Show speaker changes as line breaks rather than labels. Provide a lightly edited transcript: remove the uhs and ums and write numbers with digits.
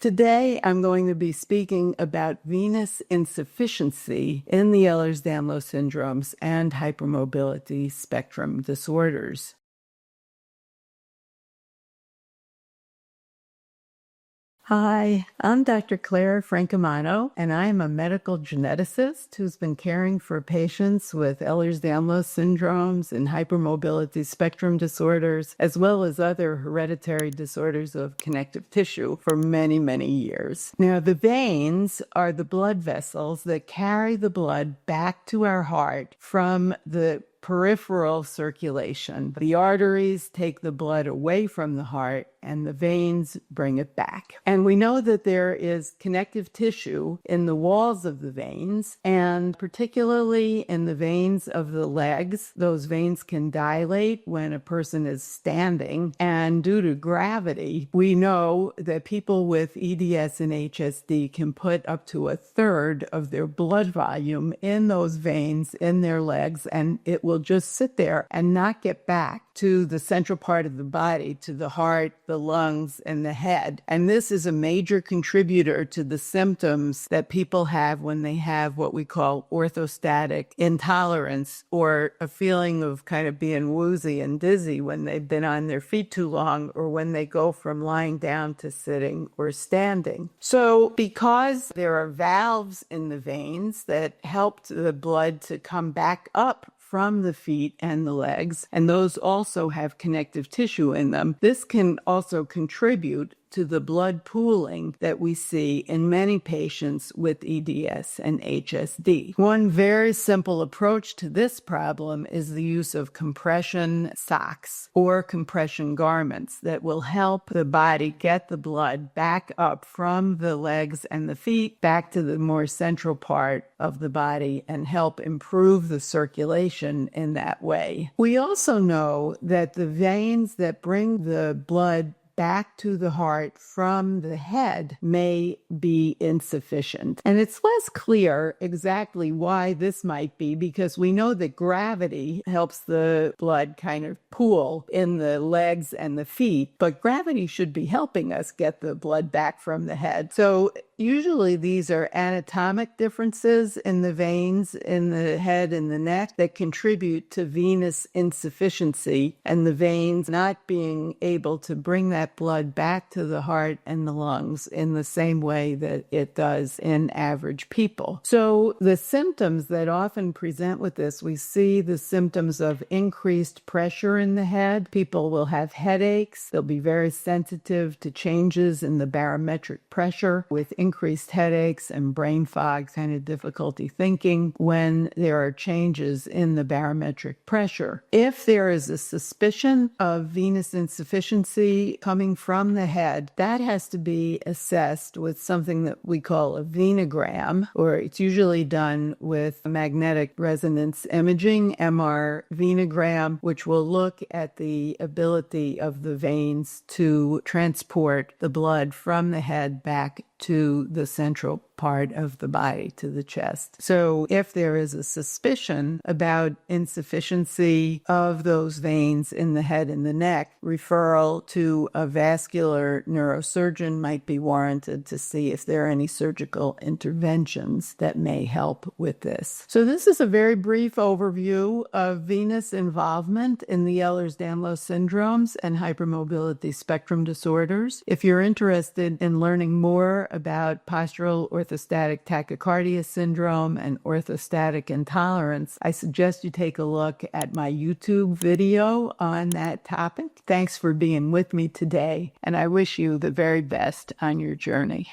Today, I'm going to be speaking about venous insufficiency in the Ehlers-Danlos Syndromes and Hypermobility Spectrum Disorders. Hi, I'm Dr. Clair Francomano, and I am a medical geneticist who's been caring for patients with Ehlers-Danlos Syndromes and Hypermobility Spectrum Disorders, as well as other hereditary disorders of connective tissue for many, many years. Now, the veins are the blood vessels that carry the blood back to our heart from the peripheral circulation. The arteries take the blood away from the heart and the veins bring it back. And we know that there is connective tissue in the walls of the veins, and particularly in the veins of the legs. Those veins can dilate when a person is standing, and due to gravity, we know that people with EDS and HSD can put up to a third of their blood volume in those veins in their legs, and it will just sit there and not get back to the central part of the body, to the heart, the lungs, and the head. And this is a major contributor to the symptoms that people have when they have what we call orthostatic intolerance, or a feeling of kind of being woozy and dizzy when they've been on their feet too long, or when they go from lying down to sitting or standing. So because there are valves in the veins that help the blood to come back up from the feet and the legs, and those also have connective tissue in them, this can also contribute to the blood pooling that we see in many patients with EDS and HSD. One very simple approach to this problem is the use of compression socks or compression garments that will help the body get the blood back up from the legs and the feet back to the more central part of the body and help improve the circulation in that way. We also know that the veins that bring the blood back to the heart from the head may be insufficient. And it's less clear exactly why this might be, because we know that gravity helps the blood kind of pool in the legs and the feet, but gravity should be helping us get the blood back from the head. So usually these are anatomic differences in the veins in the head and the neck that contribute to venous insufficiency and the veins not being able to bring that blood back to the heart and the lungs in the same way that it does in average people. So the symptoms that often present with this, we see the symptoms of increased pressure in the head. People will have headaches. They'll be very sensitive to changes in the barometric pressure with increased headaches and brain fog, kind of difficulty thinking when there are changes in the barometric pressure. If there is a suspicion of venous insufficiency coming from the head, that has to be assessed with something that we call a Venogram, or it's usually done with magnetic resonance imaging, MR Venogram, which will look at the ability of the veins to transport the blood from the head back to the central part of the body, to the chest. So if there is a suspicion about insufficiency of those veins in the head and the neck, referral to a vascular neurosurgeon might be warranted to see if there are any surgical interventions that may help with this. So this is a very brief overview of venous involvement in the Ehlers-Danlos Syndromes and Hypermobility Spectrum Disorders. If you're interested in learning more about postural orthostatic tachycardia syndrome and orthostatic intolerance, I suggest you take a look at my YouTube video on that topic. Thanks for being with me today, and I wish you the very best on your journey.